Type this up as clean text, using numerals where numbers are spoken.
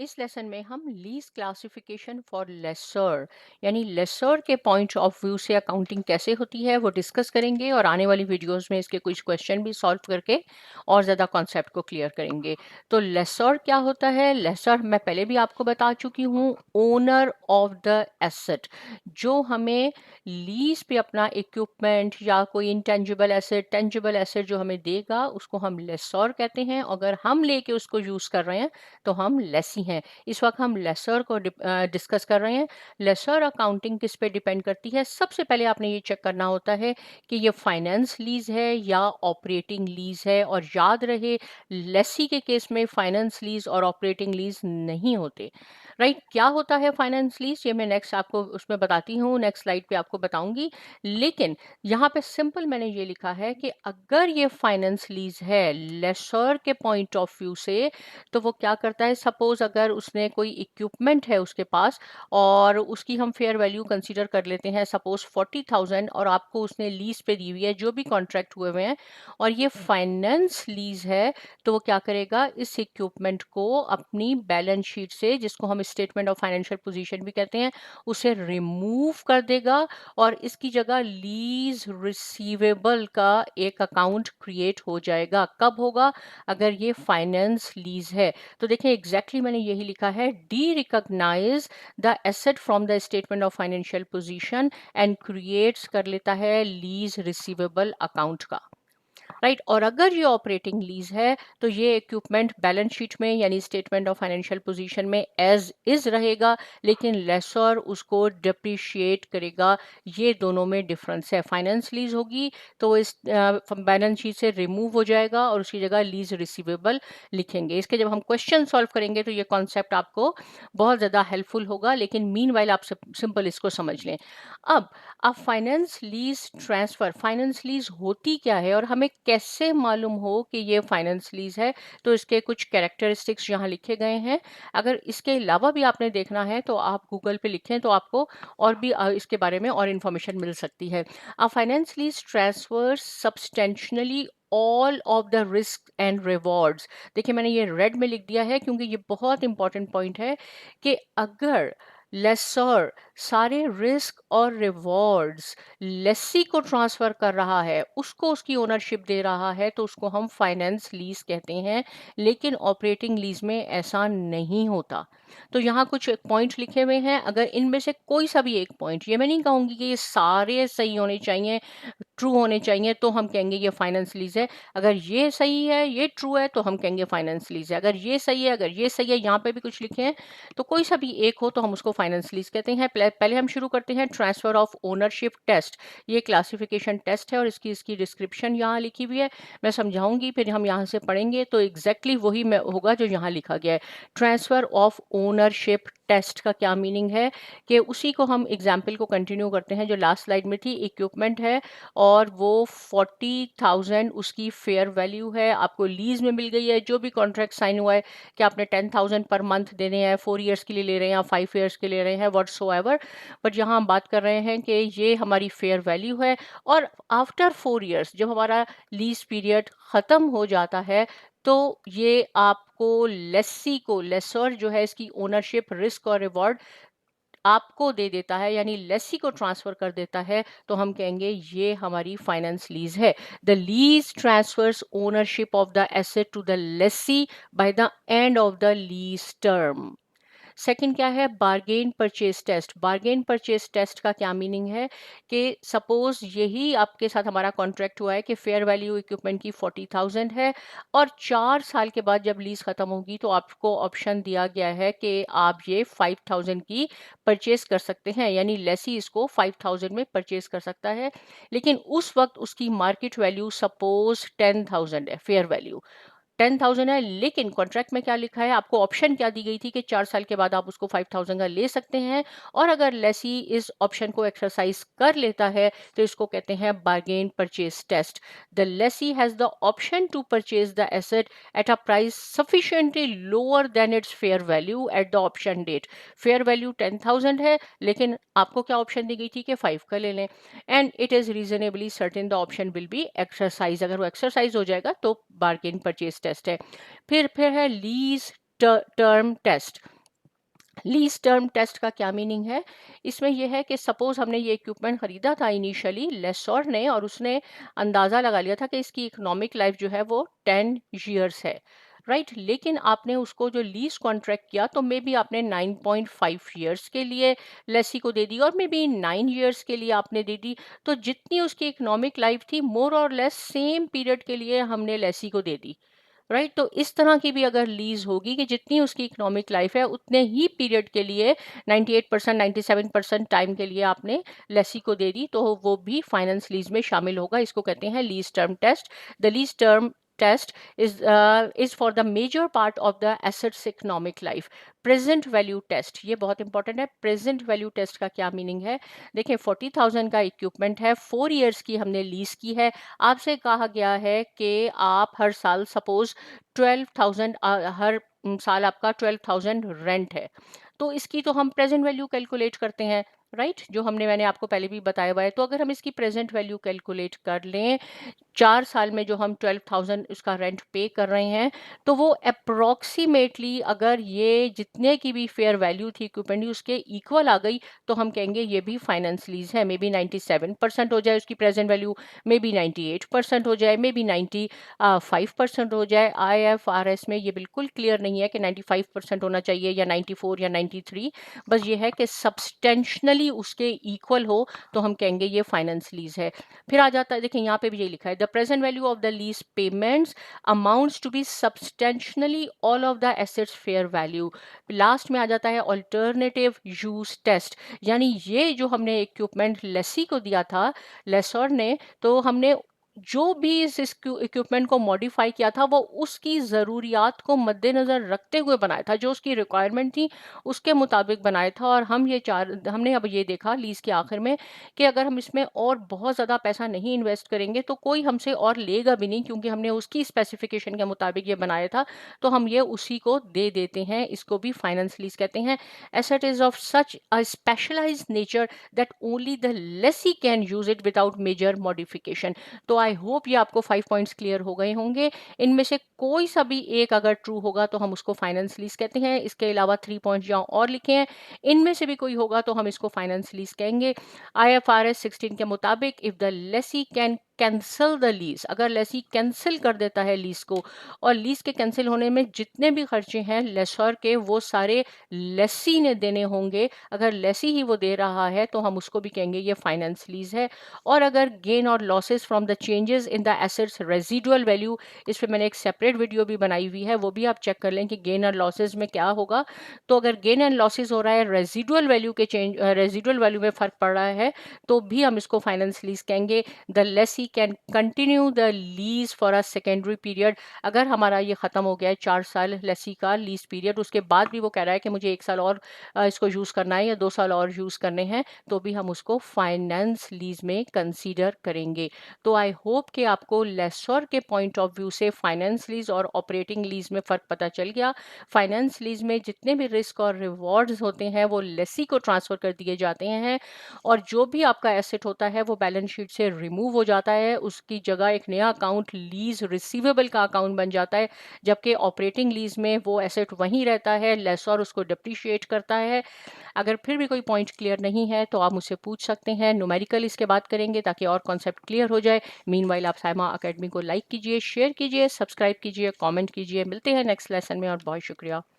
इस लेसन में हम लीज क्लासिफिकेशन फॉर लेसर यानी लेसर के पॉइंट ऑफ व्यू से अकाउंटिंग कैसे होती है वो डिस्कस करेंगे और आने वाली वीडियोस में इसके कुछ क्वेश्चन भी सॉल्व करके और ज़्यादा कॉन्सेप्ट को क्लियर करेंगे। तो लेसर क्या होता है? लेसर मैं पहले भी आपको बता चुकी हूँ, ओनर ऑफ द एसेट, जो हमें लीज पे अपना इक्विपमेंट या कोई इंटेंजिबल एसेट टेंजिबल एसेट जो हमें देगा उसको हम लेसर कहते हैं। अगर हम लेके उसको यूज़ कर रहे हैं तो हम लेसी हैं। इस वक्त हम लेसर को डिस्कस कर रहे हैं। लेसर अकाउंटिंग किस पे डिपेंड करती है? सबसे पहले आपने ये चेक करना होता है कि ये फाइनेंस लीज है या ऑपरेटिंग लीज है। और याद रहे, लेसी के केस में फाइनेंस लीज और ऑपरेटिंग लीज नहीं होते। राइट? क्या होता है फाइनेंस लीज, ये मैं नेक्स्ट आपको उसमें बताती हूँ, नेक्स्ट स्लाइड पे आपको बताऊंगी। लेकिन यहाँ पे सिंपल मैंने ये लिखा है कि अगर ये फाइनेंस लीज है लेसर के पॉइंट ऑफ व्यू से, तो वो क्या करता है, सपोज अगर उसने कोई इक्विपमेंट है उसके पास और उसकी हम फेयर वैल्यू कंसीडर कर लेते हैं सपोज 40,000 और आपको उसने लीज पे दी हुई है, जो भी कॉन्ट्रैक्ट हुए हुए हैं, और ये फाइनेंस लीज है, तो वो क्या करेगा, इस इक्विपमेंट को अपनी बैलेंस शीट से, जिसको हम स्टेटमेंट ऑफ फाइनेंशियल पोजीशन भी कहते हैं, उसे रिमूव कर देगा और इसकी जगह लीज रिसीवेबल का एक अकाउंट क्रिएट हो जाएगा। कब होगा? अगर ये फाइनेंस लीज है। तो देखिए एग्जैक्टली मैंने यही लिखा है, derecognise the asset from the statement of financial position and creates कर लेता है लीज रिसीवेबल अकाउंट का। राइट? और अगर ये ऑपरेटिंग लीज है तो ये इक्विपमेंट बैलेंस शीट में यानी स्टेटमेंट ऑफ फाइनेंशियल पोजीशन में एज इज रहेगा, लेकिन लेसर उसको डिप्रिशिएट करेगा। ये दोनों में डिफरेंस है। फाइनेंस लीज होगी तो वो इस बैलेंस शीट से रिमूव हो जाएगा और उसकी जगह लीज रिसीवेबल लिखेंगे। इसके जब हम क्वेश्चन सॉल्व करेंगे तो ये कॉन्सेप्ट आपको बहुत ज़्यादा हेल्पफुल होगा, लेकिन मीन वाइल आप सिंपल इसको समझ लें। अब finance lease transfer, finance lease होती क्या है और हमें कैसे मालूम हो कि ये फाइनेंस लीज है? तो इसके कुछ कैरेक्टरिस्टिक्स यहाँ लिखे गए हैं। अगर इसके अलावा भी आपने देखना है तो आप गूगल पे लिखें तो आपको और भी इसके बारे में और इन्फॉर्मेशन मिल सकती है। A finance lease transfer substantially all of the risk and rewards. देखिए मैंने ये रेड में लिख दिया है क्योंकि ये बहुत इंपॉर्टेंट पॉइंट है कि अगर लेसर सारे रिस्क और रिवॉर्ड्स लेसी को ट्रांसफर कर रहा है, उसको उसकी ओनरशिप दे रहा है, तो उसको हम फाइनेंस लीज कहते हैं। लेकिन ऑपरेटिंग लीज में ऐसा नहीं होता। तो यहाँ कुछ पॉइंट लिखे हुए हैं, अगर इनमें से कोई सा भी एक पॉइंट, ये मैं नहीं कहूंगी कि ये सारे सही होने चाहिए, ट्रू होने चाहिए तो हम कहेंगे ये फाइनेंस लीज है। अगर ये सही है, ये ट्रू है, तो हम कहेंगे फाइनेंस लीज है। अगर ये सही है, अगर ये सही है, यहाँ पे भी कुछ लिखे हैं, तो कोई सा भी एक हो तो हम उसको फाइनेंस लीज कहते हैं। पहले हम शुरू करते हैं ट्रांसफर ऑफ ओनरशिप टेस्ट। ये क्लासिफिकेशन टेस्ट है और इसकी डिस्क्रिप्शन यहाँ लिखी हुई है, मैं समझाऊंगी, फिर हम यहाँ से पढ़ेंगे तो एग्जैक्टली वही होगा जो यहाँ लिखा गया है। ट्रांसफर ऑफ ओनरशिप टेस्ट का क्या मीनिंग है कि उसी को हम एग्जाम्पल को कंटिन्यू करते हैं जो लास्ट स्लाइड में थी। इक्विपमेंट है और वो 40,000 उसकी फेयर वैल्यू है, आपको लीज में मिल गई है। जो भी कॉन्ट्रैक्ट साइन हुआ है कि आपने 10,000 पर मंथ देने हैं, 4 ईयर्स के लिए ले रहे हैं या 5 ईयर्स के ले रहे हैं, व्हाटसोएवर, बट यहाँ हम बात कर रहे हैं कि ये हमारी फेयर वैल्यू है। और आफ्टर 4 ईयर्स जब हमारा लीज पीरियड ख़त्म हो जाता है तो ये आपको लेसी को, लेसर जो है, इसकी ओनरशिप, रिस्क और रिवॉर्ड आपको दे देता है, यानी लेसी को ट्रांसफर कर देता है, तो हम कहेंगे ये हमारी फाइनेंस लीज है। The lease transfers ownership of the asset to the lessee by the end of the lease term. Second क्या है? Bargain purchase test. Bargain purchase test का क्या मीनिंग है कि सपोज यही आपके साथ हमारा कॉन्ट्रैक्ट हुआ है कि फेयर वैल्यू इक्विपमेंट की 40,000 है और 4 साल के बाद जब लीज खत्म होगी तो आपको ऑप्शन दिया गया है कि आप ये 5,000 की परचेज कर सकते हैं, यानी लेसी इसको 5,000 में परचेज कर सकता है। लेकिन उस वक्त उसकी मार्केट वैल्यू सपोज 10,000 है, फेयर वैल्यू 10,000 है। लेकिन कॉन्ट्रैक्ट में क्या लिखा है, आपको ऑप्शन क्या दी गई थी कि 4 साल के बाद आप उसको 5,000 का ले सकते हैं। और अगर लेसी इस ऑप्शन को एक्सरसाइज कर लेता है तो इसको कहते हैं bargain purchase test. The lessee has the option to purchase the asset at a price sufficiently lower than its fair value at the option date. Fair value 10,000 है लेकिन आपको क्या ऑप्शन दी गई थी कि 5 का ले लें, and it is reasonably certain the option will be exercise. अगर वो एक्सरसाइज हो जाएगा तो बार्गेन परचेज टेस्ट है। फिर है lease term test. Lease term test का क्या मीनिंग है? इसमें यह है कि सपोज हमने ये इक्विपमेंट खरीदा था इनिशियली लेसोर ने, और उसने अंदाज़ा लगा लिया था कि इसकी इकोनॉमिक लाइफ जो है वो 10 years है, राइट। लेकिन आपने उसको जो लीज कॉन्ट्रैक्ट किया तो मे बी आपने 9.5 years के लिए लेसी को दे दी, और मे बी 9 years के लिए आपने दे दी। तो जितनी उसकी इकोनॉमिक लाइफ थी मोर और लेस सेम पीरियड के लिए हमने लेसी को दे दी, राइट। तो इस तरह की भी अगर लीज होगी कि जितनी उसकी इकोनॉमिक लाइफ है उतने ही पीरियड के लिए 98% 97% टाइम के लिए आपने लेसी को दे दी, तो वो भी फाइनेंस लीज में शामिल होगा। इसको कहते हैं lease term test. The lease term test is for the major part of the assets economic life. Present value test, ये बहुत इंपॉर्टेंट है। प्रेजेंट वैल्यू टेस्ट का क्या मीनिंग है? देखिए 40,000 का इक्विपमेंट है, 4 years की हमने लीज की है। आपसे कहा गया है कि आप हर साल सपोज 12,000 हर साल आपका 12,000 रेंट है, तो इसकी तो हम प्रेजेंट वैल्यू कैलकुलेट करते हैं, राइट, जो मैंने आपको पहले भी बताया हुआ है। तो अगर हम इसकी प्रेजेंट वैल्यू कैलकुलेट कर लें 4 साल में जो हम 12,000 उसका रेंट पे कर रहे हैं, तो वो अप्रोक्सीमेटली अगर ये जितने की भी फेयर वैल्यू थी इक्विपमेंट की उसके इक्वल आ गई तो हम कहेंगे ये भी फाइनेंस लीज है। मे बी 97% हो जाए उसकी प्रेजेंट वैल्यू, मे बी 98% हो जाए, मे बी 95% हो जाए। IFRS में ये बिल्कुल क्लियर नहीं है कि 95% होना चाहिए या 94 या 93, बस ये है कि सब्सटेंशनली उसके इक्वल हो तो हम कहेंगे ये फाइनेंस लीज है। फिर आ जाता है, देखिए यहाँ पे भी यही लिखा है, the present value of the lease payments amounts to be substantially all of the assets fair value. Last में आ जाता है अल्टरनेटिव यूज टेस्ट, यानी ये जो हमने इक्विपमेंट लेसी को दिया था लेसर ने, तो हमने जो भी इस इक्विपमेंट को मॉडिफाई किया था वो उसकी ज़रूरियात को मद्देनज़र रखते हुए बनाया था, जो उसकी रिक्वायरमेंट थी उसके मुताबिक बनाया था। और हमने अब ये देखा लीज के आखिर में कि अगर हम इसमें और बहुत ज़्यादा पैसा नहीं इन्वेस्ट करेंगे तो कोई हमसे और लेगा भी नहीं, क्योंकि हमने उसकी स्पेसिफिकेशन के मुताबिक ये बनाया था, तो हम ये उसी को दे देते हैं। इसको भी फाइनेंस लीज कहते हैं। Asset is of such a specialised nature that only the lessee can use it without major modification. तो आई होप ये आपको 5 पॉइंट्स क्लियर हो गए होंगे। इनमें से कोई सा भी एक अगर ट्रू होगा तो हम उसको फाइनेंस लीज कहते हैं। इसके अलावा 3 पॉइंट्स यहाँ और लिखे हैं, इनमें से भी कोई होगा तो हम इसको फाइनेंस लीज कहेंगे। IFRS 16 के मुताबिक if the lessee can cancel the lease, अगर लेसी कैंसिल कर देता है लीज को, और लीज के कैंसिल होने में जितने भी खर्चे हैं लेसर के वो सारे लेसी ने देने होंगे। अगर लेसी ही वो दे रहा है तो हम उसको भी कहेंगे ये फाइनेंस लीज है। और अगर गेन और losses from the changes in the assets residual value, इस पर मैंने एक सेपरेट वीडियो भी बनाई हुई है, वो भी आप चेक कर लें कि गेन और लॉसेस में क्या होगा। तो अगर गेन एंड लॉसेस हो रहा है रेजिडुअल वैल्यू के रेजिडुअल वैल्यू में फर्क पड़ रहा है तो भी हम इसको फाइनेंस लीज कहेंगे। The lessee can continue the lease for a secondary period, अगर हमारा ये खत्म हो गया है 4 साल लेसी का लीज पीरियड, उसके बाद भी वो कह रहा है कि मुझे 1 साल और इसको यूज करना है या 2 साल और यूज करने हैं, तो भी हम उसको फाइनेंस लीज में कंसीडर करेंगे। तो आई होप कि आपको लेसर के पॉइंट ऑफ व्यू से फाइनेंस लीज और ऑपरेटिंग लीज में फ़र्क पता चल गया। फाइनेंस लीज में जितने भी रिस्क और रिवॉर्ड्स होते हैं वो लेसी को ट्रांसफ़र कर दिए जाते हैं, और जो भी आपका एसेट होता है वो बैलेंस शीट से रिमूव हो जाता है, उसकी जगह एक नया अकाउंट लीज रिसीवेबल का अकाउंट बन जाता है। जबकि ऑपरेटिंग लीज में वो एसेट वहीं रहता है, लेसर उसको डिप्रिशिएट करता है। अगर फिर भी कोई पॉइंट क्लियर नहीं है तो आप मुझसे पूछ सकते हैं, न्यूमेरिकल इसके बात करेंगे ताकि और कॉन्सेप्ट क्लियर हो जाए। मीनवाइल आप साइमा अकेडमी को लाइक कीजिए, शेयर कीजिए, सब्सक्राइब कीजिए, कमेंट कीजिए। मिलते हैं नेक्स्ट लेसन में और बहुत शुक्रिया।